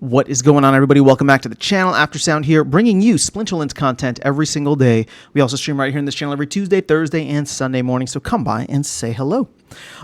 What is going on, everybody? Welcome back to the channel. Aftersound here, bringing you Splinterlands content every single day. We also stream right here in this channel every Tuesday, Thursday, and Sunday morning, so come by and say hello.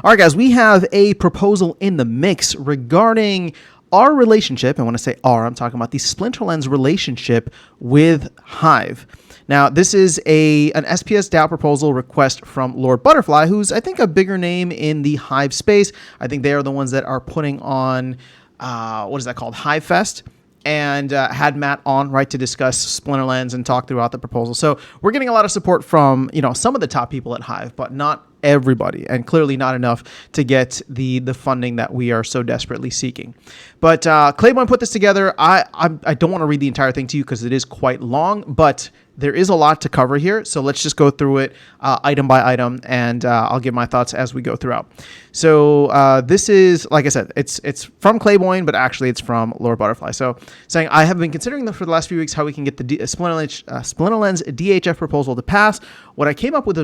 All right, guys, we have a proposal in the mix regarding our relationship, and when I say our, I'm talking about the Splinterlands relationship with Hive. Now, this is an SPS DAO proposal request from Lord Butterfly, who's, I think, a bigger name in the Hive space. I think they are the ones that are putting on what is that called? Hive Fest, and had Matt on, right, to discuss Splinterlands and talk throughout the proposal. So we're getting a lot of support from, some of the top people at Hive, but not everybody, and clearly not enough to get the funding that we are so desperately seeking. But Claiborne put this together. I don't want to read the entire thing to you because it is quite long, but there is a lot to cover here, so let's just go through it item by item, and I'll give my thoughts as we go throughout. So this is, like I said, it's from Claiborne, but actually it's from Lord Butterfly. So saying, I have been considering for the last few weeks how we can get the Splinterlands DHF proposal to pass. What I came up with,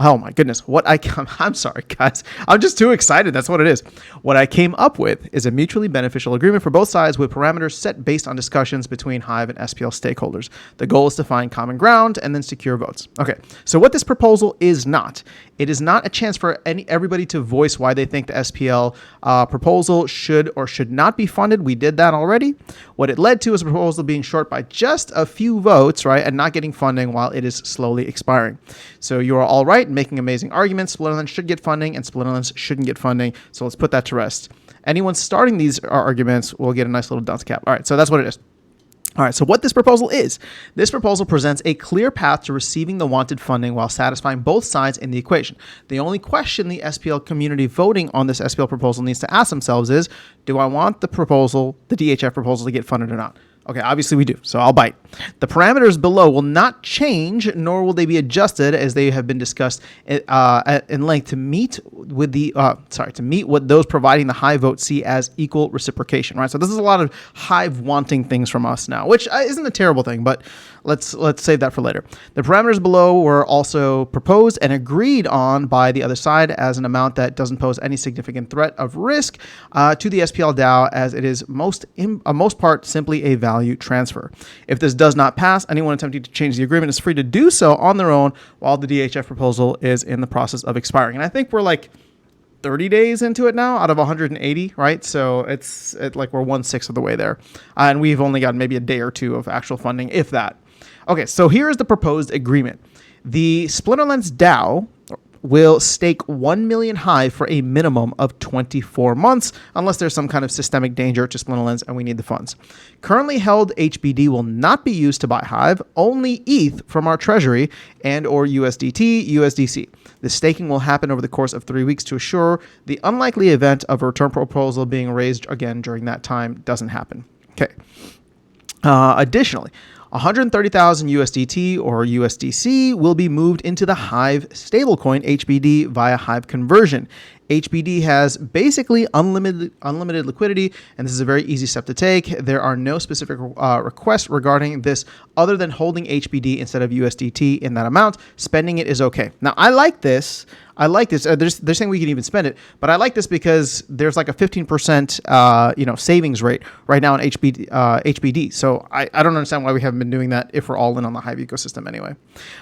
oh my goodness, I'm sorry, guys. I'm just too excited. That's what it is. What I came up with is a mutually beneficial agreement for both sides with parameters set based on discussions between Hive and SPL stakeholders. The goal is to find common ground and then secure votes. Okay, so what this proposal is not, it is not a chance for everybody to voice why they think the SPL proposal should or should not be funded. We did that already. What it led to is a proposal being short by just a few votes, right, and not getting funding while it is slowly expiring. So you are all right in making amazing arguments. Splinterlands should get funding and Splinterlands shouldn't get funding. So let's put that to rest. Anyone starting these arguments will get a nice little dunce cap. All right, so that's what it is. All right, so what this proposal is, this proposal presents a clear path to receiving the wanted funding while satisfying both sides in the equation. The only question the SPL community voting on this SPL proposal needs to ask themselves is, do I want the DHF proposal to get funded or not? Okay, obviously we do, so I'll bite. The parameters below will not change, nor will they be adjusted as they have been discussed in length to meet what those providing the Hive vote see as equal reciprocation, right? So this is a lot of Hive wanting things from us now, which isn't a terrible thing, but let's save that for later. The parameters below were also proposed and agreed on by the other side as an amount that doesn't pose any significant threat of risk to the SPL DAO, as it is most part simply a value transfer. If this does not pass, anyone attempting to change the agreement is free to do so on their own while the DHF proposal is in the process of expiring. And I think we're like 30 days into it now out of 180, right? So it's like we're 1/6 of the way there. And we've only got maybe a day or two of actual funding, if that. Okay, so here is the proposed agreement. The Splinterlands DAO will stake 1 million Hive for a minimum of 24 months, unless there's some kind of systemic danger to Splinterlands and we need the funds. Currently held HBD will not be used to buy Hive, only ETH from our treasury and or USDT, USDC. The staking will happen over the course of 3 weeks to assure the unlikely event of a return proposal being raised again during that time doesn't happen. Okay. Additionally, 130,000 USDT or USDC will be moved into the Hive stablecoin HBD via Hive conversion. HBD has basically unlimited liquidity, and this is a very easy step to take. There are no specific requests regarding this other than holding HBD instead of USDT in that amount. Spending it is okay. Now, I like this. They're saying we can even spend it, but I like this because there's like a 15% savings rate right now in HBD. So I don't understand why we haven't been doing that if we're all in on the Hive ecosystem anyway.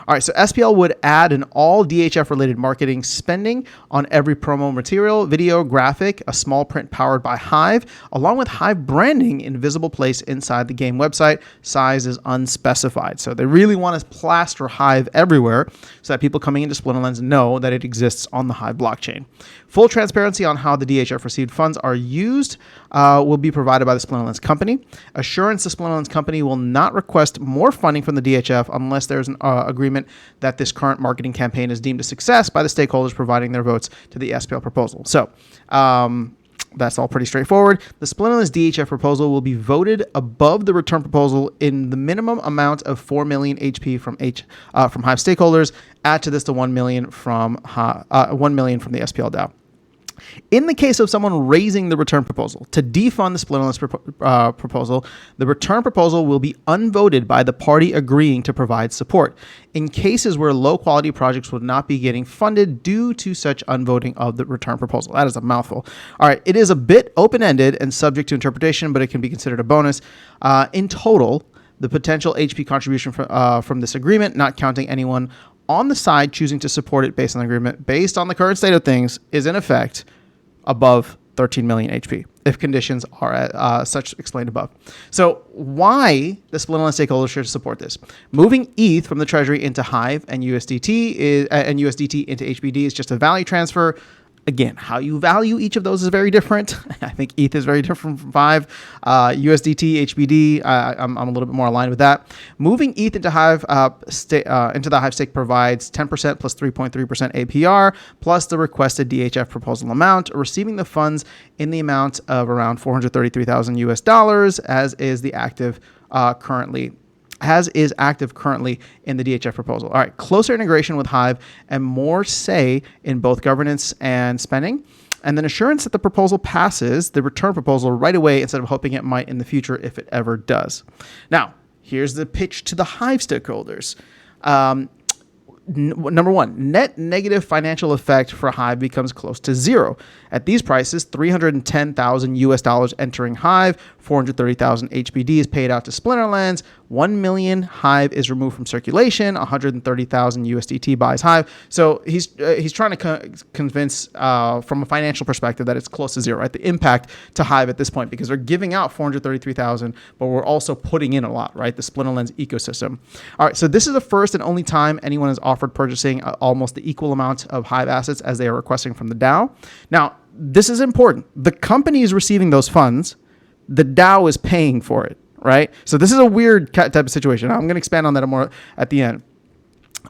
All right, so SPL would add an all DHF related marketing spending on every promo material, video, graphic, a small print powered by Hive, along with Hive branding in visible place inside the game website. Size is unspecified. So they really want to plaster Hive everywhere so that people coming into Splinterlands know that it exists on the Hive blockchain. Full transparency on how the DHF received funds are used will be provided by the Splinterlands company. Assurance the Splinterlands company will not request more funding from the DHF unless there's an agreement that this current marketing campaign is deemed a success by the stakeholders providing their votes to the SPL proposal. So that's all pretty straightforward. The Splinterlands DHF proposal will be voted above the return proposal in the minimum amount of 4 million HP from Hive stakeholders. Add to this the 1 million from the SPL DAO. In the case of someone raising the return proposal to defund the Splinterlands proposal, the return proposal will be unvoted by the party agreeing to provide support in cases where low-quality projects would not be getting funded due to such unvoting of the return proposal. That is a mouthful. All right, it is a bit open-ended and subject to interpretation, but it can be considered a bonus. In total, the potential HP contribution from this agreement, not counting anyone on the side choosing to support it based on the agreement, based on the current state of things, is in effect above 13 million HP if conditions are such explained above. So why the Splinterlands stakeholders should support this? Moving ETH from the treasury into Hive and USDT into HBD is just a value transfer. Again, how you value each of those is very different. I think ETH is very different from Hive. USDT, HBD, I'm a little bit more aligned with that. Moving ETH into Hive, into the Hive stake provides 10% plus 3.3% APR plus the requested DHF proposal amount. Receiving the funds in the amount of around 433,000 US dollars, as is active currently in the DHF proposal. All right, closer integration with Hive and more say in both governance and spending, and then assurance that the proposal passes the return proposal right away instead of hoping it might in the future if it ever does. Now, here's the pitch to the Hive stakeholders. Number one, net negative financial effect for Hive becomes close to zero. At these prices, 310,000 US dollars entering Hive, 430,000 HBD is paid out to Splinterlands, 1 million Hive is removed from circulation, 130,000 USDT buys Hive. So he's trying to convince from a financial perspective that it's close to zero, right? The impact to Hive at this point, because they're giving out 433,000, but we're also putting in a lot, right? The Splinterlands ecosystem. All right, so this is the first and only time anyone has offered purchasing almost the equal amount of Hive assets as they are requesting from the DAO. Now, this is important. The company is receiving those funds. The DAO is paying for it, right? So this is a weird type of situation. I'm going to expand on that more at the end.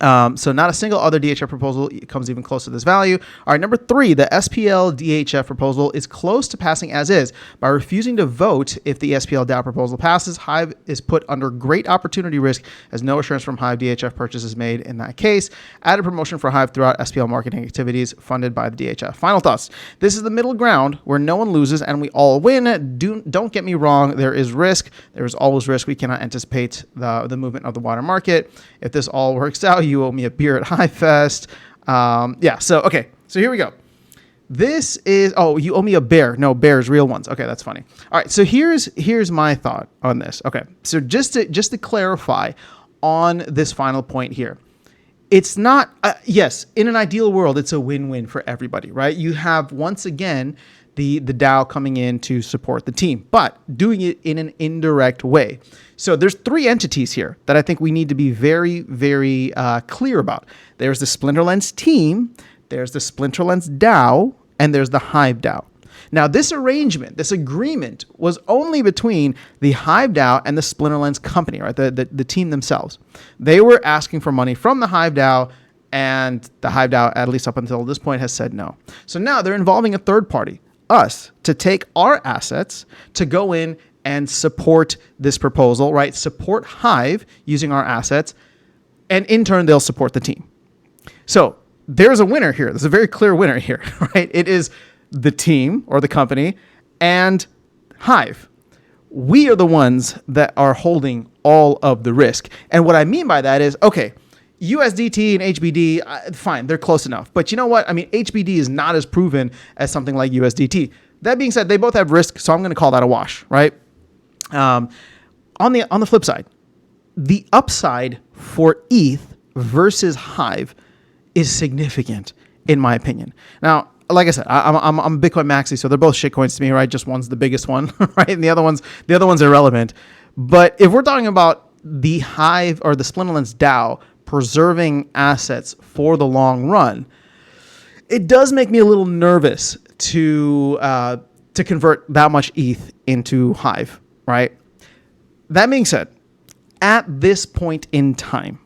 So not a single other DHF proposal comes even close to this value. All right, number 3, the SPL DHF proposal is close to passing as is. By refusing to vote if the SPL DAO proposal passes, Hive is put under great opportunity risk as no assurance from Hive DHF purchase is made in that case. Added promotion for Hive throughout SPL marketing activities funded by the DHF. Final thoughts. This is the middle ground where no one loses and we all win. Don't get me wrong. There is risk. There is always risk. We cannot anticipate the movement of the wider market. If this all works out, you owe me a beer at Hive Fest. So here we go. This is, you owe me a bear. No, bears, real ones. Okay, that's funny. All right, so here's my thought on this. Okay, so just to clarify on this final point here. It's not, yes, in an ideal world, it's a win-win for everybody, right? You have, once again, the DAO coming in to support the team, but doing it in an indirect way. So there's 3 entities here that I think we need to be very, very clear about. There's the Splinterlands team, there's the Splinterlands DAO, and there's the Hive DAO. Now, this arrangement, this agreement was only between the Hive DAO and the Splinterlands company, right? The team themselves. They were asking for money from the Hive DAO, and the Hive DAO, at least up until this point, has said no. So now they're involving a third party, us, to take our assets to go in and support this proposal, right? Support Hive using our assets, and in turn, they'll support the team. So there's a winner here. There's a very clear winner here, right? It is the team or the company and Hive. We are the ones that are holding all of the risk. And what I mean by that is, okay, USDT and HBD, fine, they're close enough. But you know what? I mean, HBD is not as proven as something like USDT. That being said, they both have risk, so I'm going to call that a wash, right? On the flip side, the upside for ETH versus Hive is significant, in my opinion. Now, like I said, I'm a Bitcoin maxi, so they're both shitcoins to me, right? Just one's the biggest one, right? And the other one's irrelevant. But if we're talking about the Hive or the Splinterlands DAO preserving assets for the long run, it does make me a little nervous to convert that much ETH into Hive, right? That being said, at this point in time,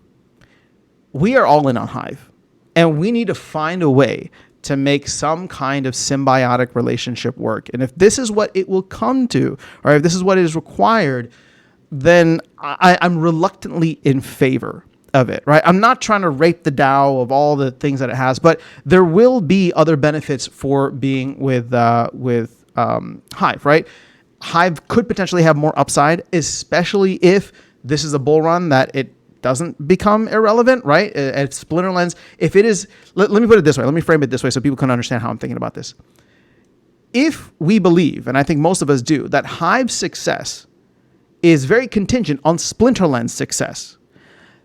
we are all in on Hive, and we need to find a way to make some kind of symbiotic relationship work. And if this is what it will come to, or if this is what is required, then I'm reluctantly in favor of it, right? I'm not trying to rape the DAO of all the things that it has, but there will be other benefits for being with Hive, right? Hive could potentially have more upside, especially if this is a bull run that it doesn't become irrelevant, right? At Splinterlands, if it is, let me put it this way. Let me frame it this way so people can understand how I'm thinking about this. If we believe, and I think most of us do, that Hive's success is very contingent on Splinterlands' success,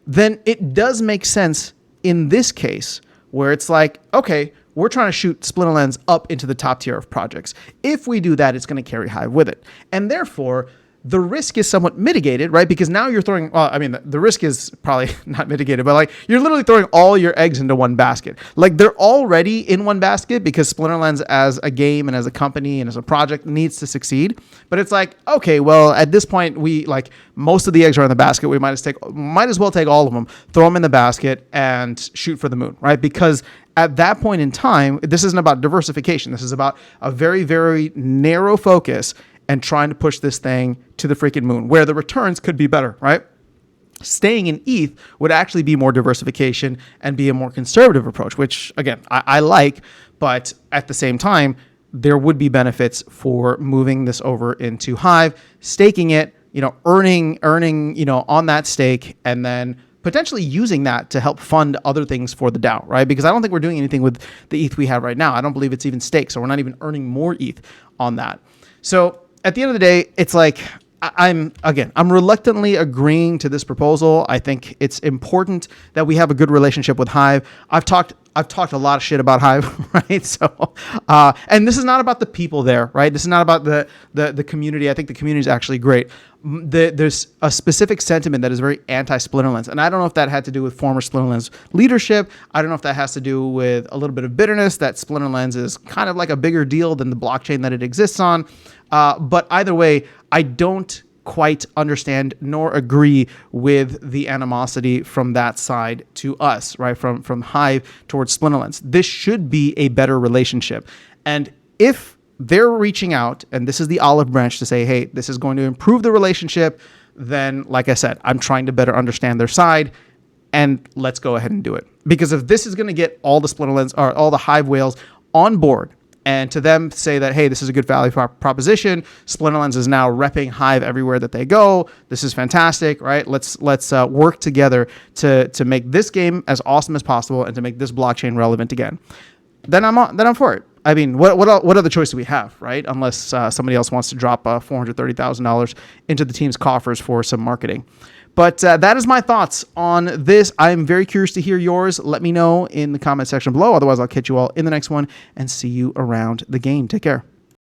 then it does make sense in this case where it's like, okay, we're trying to shoot Splinterlands up into the top tier of projects. If we do that, it's going to carry Hive with it. And therefore, the risk is somewhat mitigated, right? Because now you're throwing, well, I mean, the risk is probably not mitigated, but like you're literally throwing all your eggs into one basket. Like they're already in one basket because Splinterlands as a game and as a company and as a project needs to succeed. But it's like, okay, well, at this point, we like most of the eggs are in the basket. We might as well take all of them, throw them in the basket and shoot for the moon, right? Because at that point in time, this isn't about diversification. This is about a very, very narrow focus and trying to push this thing to the freaking moon, where the returns could be better, right? Staying in ETH would actually be more diversification and be a more conservative approach, which, again, I like, but at the same time, there would be benefits for moving this over into Hive, staking it, earning, on that stake, and then potentially using that to help fund other things for the DAO, right? Because I don't think we're doing anything with the ETH we have right now. I don't believe it's even staked, so we're not even earning more ETH on that. So at the end of the day, it's like, I'm reluctantly agreeing to this proposal. I think it's important that we have a good relationship with Hive. I've talked a lot of shit about Hive, right? So, and this is not about the people there, right? This is not about the community. I think the community is actually great. There's a specific sentiment that is very anti-Splinterlands, and I don't know if that had to do with former Splinterlands leadership. I don't know if that has to do with a little bit of bitterness that Splinterlands is kind of like a bigger deal than the blockchain that it exists on. But either way, I don't quite understand nor agree with the animosity from that side to us, right? From Hive towards Splinterlands. This should be a better relationship. And if they're reaching out, and this is the olive branch to say, hey, this is going to improve the relationship, then, like I said, I'm trying to better understand their side, and let's go ahead and do it. Because if this is going to get all the Splinterlands or all the Hive whales on board, and to them say that, hey, this is a good value proposition. Splinterlands is now repping Hive everywhere that they go. This is fantastic, right? Let's work together to make this game as awesome as possible and to make this blockchain relevant again. Then I'm for it. I mean, what other choice do we have, right? Unless somebody else wants to drop $430,000 into the team's coffers for some marketing. But that is my thoughts on this. I'm very curious to hear yours. Let me know in the comment section below. Otherwise, I'll catch you all in the next one and see you around the game. Take care.